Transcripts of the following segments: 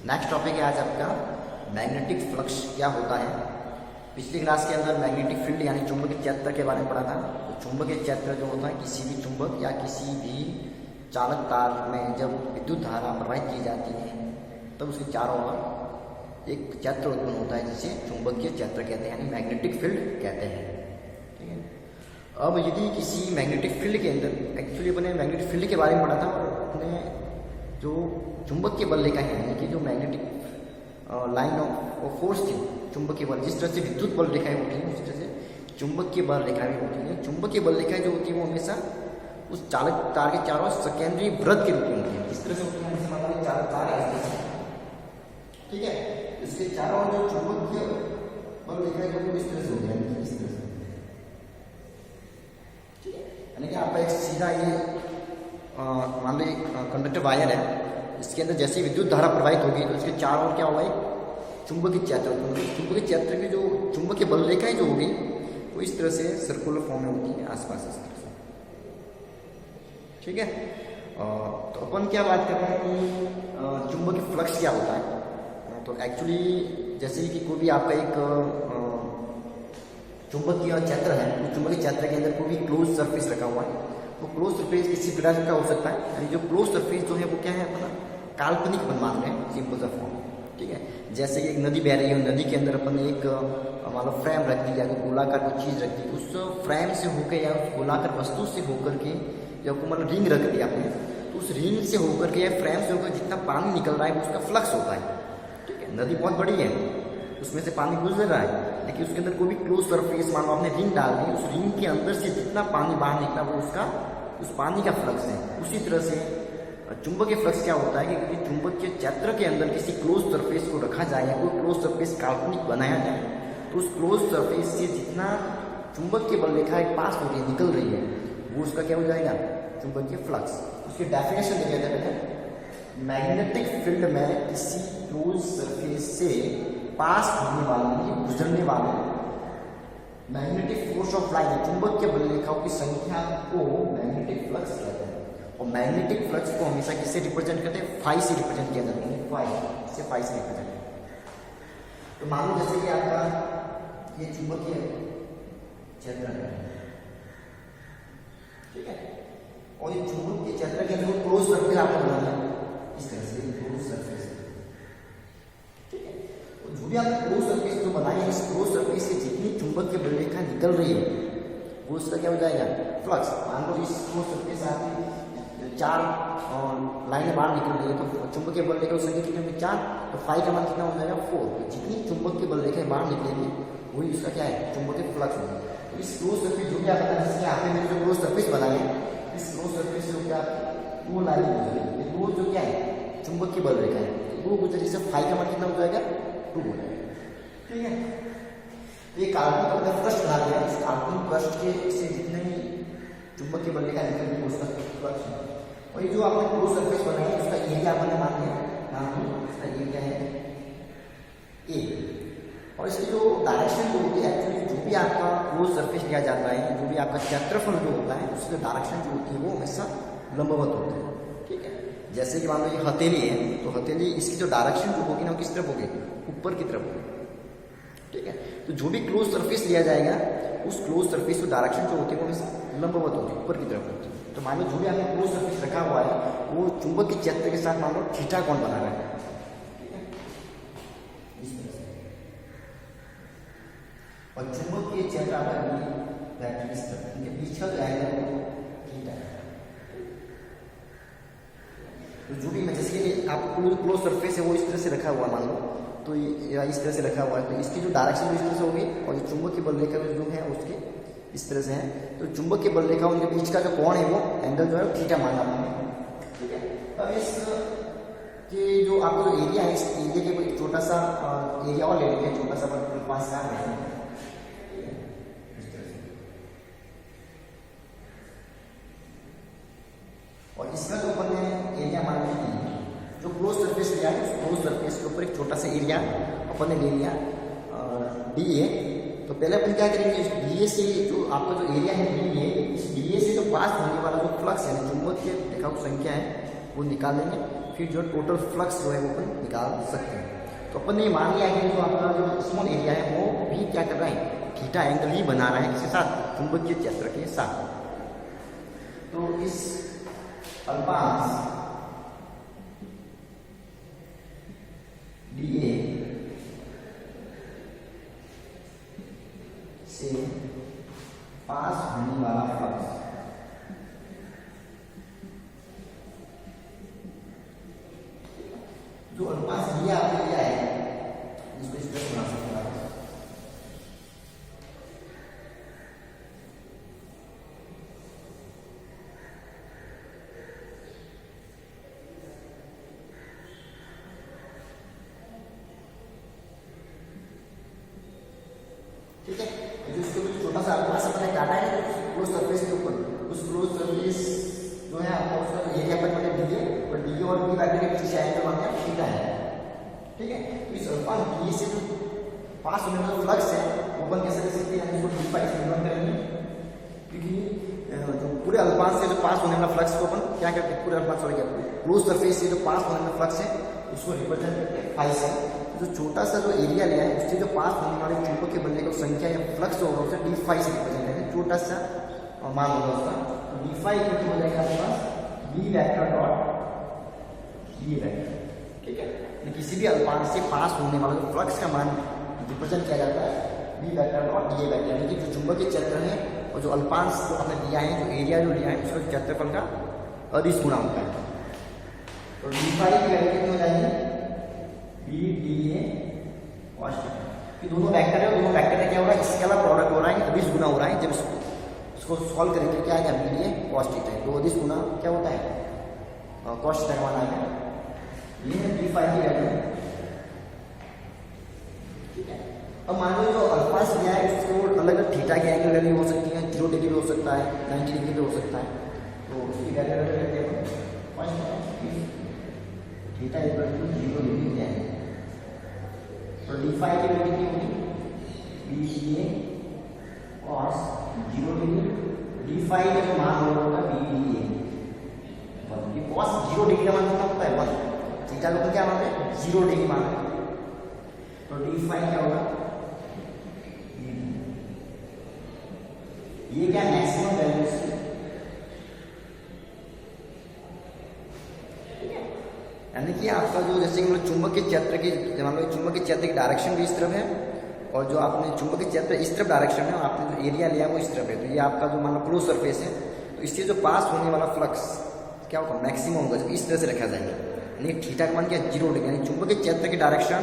Next topic है आज आपका मैग्नेटिक फ्लक्स क्या होता है। पिछली क्लास के अंदर मैग्नेटिक फील्ड यानी चुंबकीय क्षेत्र के बारे में पढ़ा था। तो चुंबकीय क्षेत्र जो होता है किसी भी चुंबक या किसी भी चालक तार में जब विद्युत धारा प्रवाहित की जाती है तब उसके चारों ओर एक क्षेत्र उत्पन्न होता है जिसे चुंबकीय क्षेत्र कहते हैं यानी मैग्नेटिक फील्ड कहते हैं। ठीक है, अब यदि किसी मैग्नेटिक फील्ड के अंदर एक्चुअली अपने मैग्नेटिक फील्ड के बारे में पढ़ा था और अपने जो चुंबकीय बल रेखा है यानी कि जो मैग्नेटिक लाइन ऑफ फोर्स थी चुंबकीय बल, जिस तरह से विद्युत बल रेखाएं होती हैं उस तरह से चुंबकीय बल रेखाएं होती हैं। चुंबकीय बल रेखाएं जो होती है वो हमेशा उस चालक तार के चारों सेकेंडरी वृत्त के रूप में होती है। इस तरह से होती है, जैसे मान लीजिए चालक तार है, ठीक है, इसके चारों जो चुंबकीय बल रेखाएं जो इस तरह से होती है, इस तरह से, ठीक है, यानी कि आपका एक सीधा ये मान लो कंडक्टर वायर है, इसके अंदर जैसे विद्युत धारा प्रवाहित होगी तो इसके चारों ओर क्या होगा एक चुंबकीय क्षेत्र। चुंबकीय क्षेत्र की जो चुंबकीय बल रेखाएं जो होगी वो इस तरह से सर्कुलर फॉर्म में होती है आसपास इस तरह से। ठीक है, तो अपन क्या बात कर रहे हैं कि चुंबकीय फ्लक्स क्या होता है। तो एक्चुअली जैसे कि कोई भी आपका एक चुंबकीय क्षेत्र है, उस चुंबकीय क्षेत्र के अंदर कोई भी क्लोज सरफेस रखा हुआ है, तो क्लोज सरफेस किसी प्रकार का हो सकता है, यानी जो क्लोज सरफेस जो है वो क्या है अपना काल्पनिक बन मान रहे हैं, सिंपल सा फॉर्म। ठीक है, जैसे कि एक नदी बह रही है, नदी के अंदर अपन एक मान लो फ्रेम रख दी या कोई गोलाकार कोई चीज़ रख दी, उस फ्रेम से होकर या उस गोलाकार वस्तु से होकर के या कोई मतलब रिंग रख दिया आपने, तो उस रिंग से होकर के या फ्रेम से होकर जितना पानी निकल रहा है उसका फ्लक्स होता है। ठीक है, नदी बहुत बड़ी है, उसमें से पानी गुजर रहा है, लेकिन उसके अंदर कोई भी क्लोज सरफेस मान लो आपने रिंग डाल दी, उस रिंग के अंदर से जितना पानी बाहर निकला वो उसका उस पानी का फ्लक्स है। उसी तरह से चुंबकीय फ्लक्स क्या होता है कि चुंबकीय क्षेत्र के अंदर किसी क्लोज सरफेस को रखा जाए या कोई क्लोज सरफेस काल्पनिक बनाया जाए तो उस क्लोज सरफेस से जितना चुंबकीय बल रेखाएं पास हो रही है, निकल रही है, वो उसका क्या हो जाएगा चुंबकीय फ्लक्स। उसकी डेफिनेशन देखा जाए पहले, मैग्नेटिक फील्ड में किसी क्लोज सरफेस से पास होने वाले गुजरने वाले मैग्नेटिक फोर्स ऑफ लाइन चुंबकीय बल रेखाओं की संख्या को मैग्नेटिक फ्लक्स कहते हैं। और मैग्नेटिक फ्लक्स को हमेशा किससे रिप्रेजेंट करते हैं, फाई से रिप्रेजेंट किया जाता है, फाई से रिप्रेजेंट। तो मान लो जैसे कि आपका ये चुंबकीय क्षेत्र है, ठीक है, और ये चुंबकीय क्षेत्र के अंदर क्लोज सरफेस आपको बनाना है इस तरह से क्लोज सरफेस, ठीक है। तो जो भी आप क्लोज सरफेस जो बनाए इस क्लोज सरफेस से जितनी चुंबकीय बल रेखा निकल रही है वो उसका क्या हो जाएगा फ्लक्स। मान लो इस क्लोज सरफेस से आपकी चार लाइनें बाहर निकल रही है तो चुंबकीय बल रेखा संख्या कितनी होगी 4, तो फाई का मान कितना हो जाएगा 4। तो जितनी चुंबकीय बल रेखाएं बाहर निकलेंगी वही उसका क्या है चुंबकीय फ्लक्स होगा। तो इस क्लोज सरफेस जो क्या पता है, जैसे आपने मैंने जो क्लोज सरफेस बनाई है इस क्लोज सरफेस से क्या वो लाइन गुजरेगी, वो जो क्या है चुंबकीय बल रेखा है वो गुजरी से फाई का मान कितना हो जाएगा 2 हो जाएगा। ठीक है, तो ये काल्पनिक अपने पृष्ठ बना दिया, इस काल्पनिक पृष्ठ के से जितने भी चुंबकीय बल रेखा निकलेगी उसका फ्लक्स है। और ये जो आपने क्लोज सरफेस बनाई है उसका एरिया आपने मान लिया, उसका एरिया है ए। और इसकी जो डायरेक्शन जो होती है एक्चुअली जो भी आपका क्लोज सरफेस लिया जाता है, जो भी आपका क्षेत्रफल जो होता है उसकी डायरेक्शन जो होती है वो हमेशा लंबवत होती है। ठीक है, जैसे कि मान लो ये हथेली है तो हथेली इसकी जो डायरेक्शन जो होगी ना वो किस तरफ होगी, ऊपर की तरफ होगी। ठीक है, तो जो भी क्लोज सरफेस लिया जाएगा उस क्लोज सरफेस की डायरेक्शन जो होती है वो हमेशा लंबवत होती है, ऊपर की तरफ होती है। तो मान लो जो भी आपने क्लोज सरफेस रखा हुआ है वो चुंबकीय क्षेत्र के साथ मान लो थीटा कोण बना रहा है, और चुंबकीय क्षेत्र आपका इस तरफ इनके पीछे जो आएगा वो थीटा है। तो जो भी जैसे कि आप क्लोज सरफेस है वो इस तरह से रखा हुआ मान लो, तो ये इस तरह से रखा हुआ है तो इसकी जो डायरेक्शन इस तरह से होगी और ये चुंबकीय बल रेखा जो है उसके इस तरह से है, तो चुंबकीय बल रेखा उनके बीच का जो कोण है वो एंगल जो है थीटा माना हमने। ठीक है, अब इस कि जो आपका जो एरिया है इस एरिया के कोई छोटा सा एरिया और ले लेंगे, छोटा सा 5 है, और इसका जो अपन ने एरिया मान लिया जो क्लोज सरफेस लिया है उस क्लोज सरफेस के ऊपर एक छोटा सा एरिया अपन ने ले लिया डी ए। तो पहले अपन क्या करेंगे, डी ए से जो आपका जो एरिया है डी ए, इस डी ए से जो पास होने वाला जो फ्लक्स है चुंबकीय रेखाओं की संख्या है वो निकाल लेंगे, फिर जो टोटल फ्लक्स जो है वो अपन निकाल सकते हैं। तो अपन ने मान लिया कि जो अपना जो स्मॉल एरिया है वो भी क्या कर रहा है, थीटा एंगल ही बना रहा है, किसके साथ, चुंबकीय क्षेत्र के साथ। तो इस अल्पांश dA से पास होने वाला फ्लक्स जो अनुपात दिया आपने लिया है, इसको इस तरह बना सकते हैं। ठीक है, जो इसके ऊपर छोटा सा अनुपात अपने काटा है क्लोज सरफेस के ऊपर, उस क्लोज सरफेस जो है आपका उसका एरिया पर मैंने डीए और डी और बी वैक्टर के बीच से एंगल मान लिया थीटा है। ठीक है, तो इस अल्फा डी से जो पास होने वाला फ्लक्स है वो अपन कैसे कर सकते हैं, इसको डी फाई से डिवाइड करेंगे, क्योंकि जो पूरे अल्फांश से जो पास होने वाला फ्लक्स को अपन क्या करते हैं, पूरे अल्फांश सॉरी क्या क्लोज सरफेस से जो पास होने वाला फ्लक्स है उसको रिप्रेजेंट करते हैं फाई से। जो छोटा सा जो एरिया लिया है उससे जो पास होने वाले चुंबक के बनने का संख्या या फ्लक्स होगा उसे डी फाई से रिप्रेजेंट करेंगे, छोटा सा मान होगा उसका। तो डी फाई इक्वल हो जाएगा आपके पास बी वेक्टर डॉट ये वेक्टर। ठीक है, किसी भी अल्पांश से पास होने वाला जो फ्लक्स का मान रिप्रेजेंट किया जाता है बी वेक्टर डॉट ये वेक्टर, यानी कि जो चुंबकीय क्षेत्र है और जो अल्पांश जो हमने लिया है, जो एरिया जो लिया है उसका क्षेत्रफल का 20 गुना होता है। तो डी फाई की वैल्यू कितनी हो जाएगी, B D A cos theta. दोनों वेक्टर है, दोनों वेक्टर में क्या हो रहा है, इसके अलावा प्रोडक्ट हो रहा है 20 गुना हो रहा है। जब इसको सॉल्व करेंगे क्या आएगा, B D A cos theta. तो 20 गुना क्या होता है, कॉस थीटा का मान आएगा, ये है डी फाई की वैल्यू। ठीक है, अब मान लो जो अल्फा से लिया है उसको अलग अलग थीटा की एंगल वैल्यू हो सकती है, 0 डिग्री हो सकता है, 90 डिग्री भी हो सकता है। तो उसकी वैल्यू लेते हैं थीटा इक्वल टू 0 डिग्री क्या है, तो डी फाई की वैल्यू कितनी होगी, B D A cos 0 degree, D phi का जो मान होगा B D A cos 0 degree का मान कितना होता है 1, थीटा को क्या मानते हैं 0 डिग्री मान, तो डी फाई क्या होगा, ये क्या मैक्सिमम वैल्यू है। यानी कि आपका जो जैसे कि चुंबकीय क्षेत्र की मान लो चुंबकीय क्षेत्र की डायरेक्शन भी इस तरफ है और जो आपने चुंबकीय क्षेत्र इस तरफ डायरेक्शन है, आपने जो एरिया लिया वो इस तरफ है। तो ये आपका जो मान लो क्लोज सरफेस है, तो इससे जो पास होने वाला फ्लक्स क्या होगा, मैक्सिमम होगा, इस तरह से रखा जाएगा। यानी थीटा का मान क्या 0 डिग्री, यानी चुंबकीय क्षेत्र की डायरेक्शन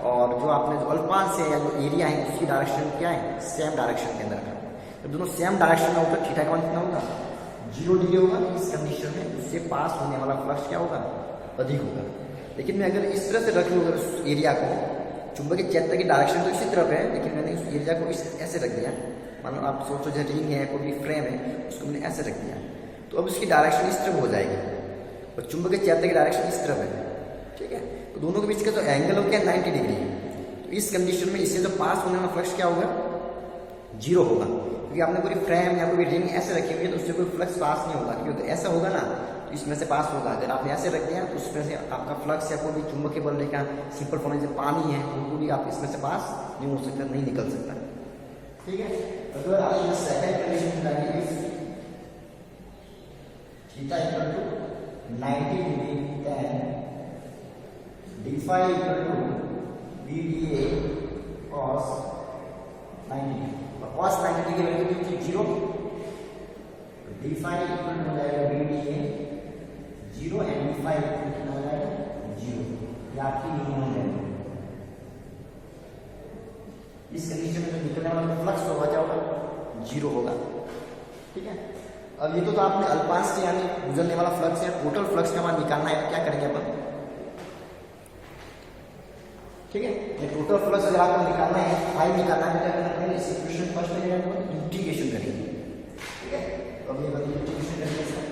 और जो आपने जो अल्पांश है या जो एरिया है उसकी डायरेक्शन क्या है, सेम डायरेक्शन के अंदर रखा। तो दोनों सेम डायरेक्शन में होगा, थीटा का मान कितना होगा 0 डिग्री होगा। इस कंडीशन में उससे पास होने वाला फ्लक्स क्या होगा, अधिक होगा। लेकिन मैं अगर इस तरह से रख लूँ अगर उस एरिया को, चुंबकीय क्षेत्र की डायरेक्शन तो इसी तरफ है, लेकिन मैंने उस एरिया को ऐसे रख दिया, मान लो आप सोचो जो रिंग है कोई भी फ्रेम है उसको मैंने ऐसे रख दिया, तो अब उसकी डायरेक्शन इस तरफ हो जाएगी और चुंबकीय क्षेत्र की डायरेक्शन इस तरफ है। ठीक है, तो दोनों के बीच का जो एंगल हो गया 90 डिग्री है। तो इस कंडीशन में इससे जो पास होने वाला फ्लक्स क्या होगा, 0 होगा, क्योंकि आपने पूरी फ्रेम या कोई रिंग ऐसे रखी हुई है तो उससे कोई फ्लक्स पास नहीं होगा, क्योंकि तो ऐसा होगा ना तो इसमें से पास होगा। अगर आपने ऐसे रख दिया तो उसमें से आपका फ्लक्स या कोई भी चुंबकीय बल का सिंपल फॉर्म जैसे पानी है वो भी आप इसमें से पास नहीं हो सकता, नहीं निकल सकता। ठीक है, अगर आप सेकंड कंडीशन लगाएंगे theta equal to 90 degree then D phi equal to B D A cos 90 और कॉस 90 की वैल्यू कितनी 0, डी फाई इक्वल टू हो जाएगा B D A 0 and D phi equal to हो जाएगा 0। ये आपकी मिनिमम वैल्यू। इस कंडीशन में जो निकलने वाला फ्लक्स होगा क्या होगा, 0 होगा। ठीक है, अब ये तो आपने अल्पांश से यानी गुजरने वाला फ्लक्स है, टोटल फ्लक्स का मान निकालना है, तो क्या करेंगे अपन। ठीक है, ये टोटल फ्लक्स अगर आपको निकालना है, फाई निकालना है, क्या करना है, इस इक्वेशन फर्स्ट में इंटीग्रेशन करेंगे। ठीक है, तो अब ये बताइए इंटीग्रेशन करेंगे।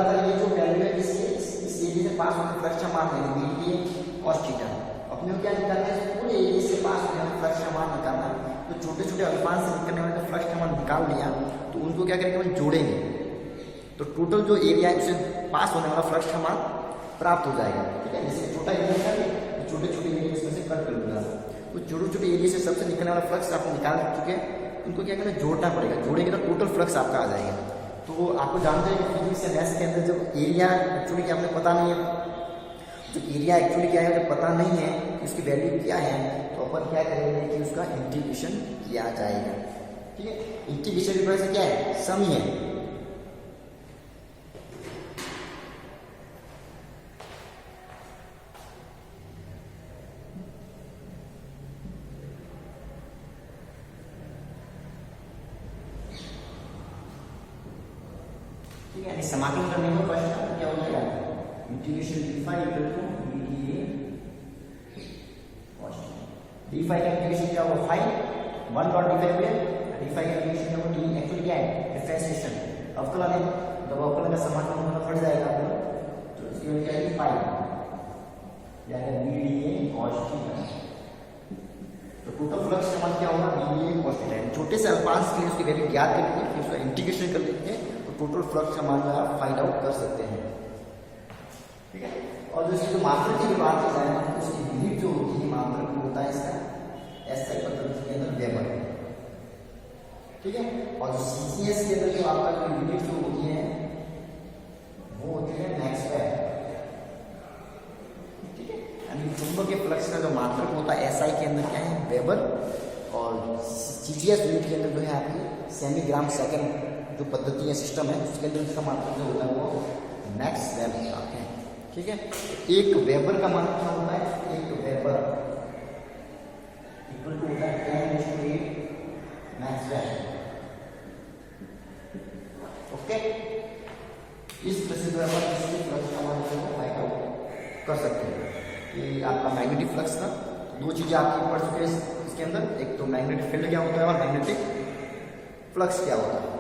रहा था ये जो वैल्यू है इस एरिया से पास होने फ्लक्स का मान है बीडीए cos थीटा। अपने को क्या निकालना है, इस पूरे एरिया से पास होने वाले फ्लक्स का मान निकालना है। तो छोटे छोटे अल्फांस से निकलने वाले फ्लक्स का मान निकाल लिया तो उनको क्या करेंगे, हम जोड़ेंगे तो टोटल जो एरिया है उससे पास होने वाला फ्लक्स का मान प्राप्त हो जाएगा। ठीक है, जैसे छोटा एरिया था तो छोटे छोटे एरिया इसमें से कट कर लूंगा, तो छोटे छोटे एरिया से सबसे निकलने वाला फ्लक्स आप निकाल चुके हैं, उनको क्या करना, जोड़ना पड़ेगा। जोड़ेंगे तो टोटल फ्लक्स आपका आ जाएगा। तो आपको जानते हैं कि फिजिक्स या मैथ्स के अंदर जब एरिया एक्चुअली क्या आपने पता नहीं है, जो एरिया एक्चुअली क्या है जब पता नहीं है कि उसकी वैल्यू क्या है, तो अपन क्या करेंगे कि उसका इंटीग्रेशन किया जाएगा। ठीक है, इंटीग्रेशन की वजह से क्या है, सम ही है। ठीक है, समाकलन करने का फर्स्ट क्या हो जाएगा, integration D phi equal to D cos D phi का इंटीग्रेशन क्या होगा, फाई 1 डॉट डी फाई पे डी फाई का इंटीग्रेशन क्या होगा, डी एक्चुअली क्या है, डिफरेंशिएशन अवकलन है। जब अवकलन का समाकलन होना पड़ जाएगा आपको, तो इसकी वजह क्या है, फाई या B D A cos theta. तो टोटल फ्लक्स का मान क्या होगा, B D A cos theta. छोटे से अल्पांश के लिए उसकी वैल्यू ज्ञात कर लीजिए, फिर उसका इंटीग्रेशन कर लीजिए, टोटल फ्लक्स का मान जो आप फाइंड आउट कर सकते हैं। ठीक है, और जो इसकी जो मात्रक की बात की जाए तो उसकी यूनिट जो होती है, मात्रक होता है इसका एसआई पद्धति के अंदर वेबर। ठीक है, और जो सीसीएस के अंदर जो आपका जो यूनिट जो होती है वो होती है मैक्सवेल। ठीक है, यानी चुंबकीय फ्लक्स का जो मात्रक होता है एसआई के अंदर क्या है, वेबर, और सीजीएस यूनिट के अंदर जो है आपकी सेमीग्राम सेकेंड जो पद्धति है, सिस्टम है, उसके अंदर इसका मात्रक जो होता है वो मैक्सवेल होता है। ठीक है, एक वेबर का मान क्या होता है, एक वेबर इक्वल टू होता है 10⁸ मैक्सवेल। ओके, इस प्रोसीजर पर इसके फ्लक्स का मान जो है फाइंड आउट कर सकते हैं। ये आपका मैग्नेटिक फ्लक्स था। दो चीजें आपकी पढ़ चुके हैं इसके अंदर, एक तो मैग्नेटिक फील्ड क्या होता है और मैग्नेटिक फ्लक्स क्या होता है।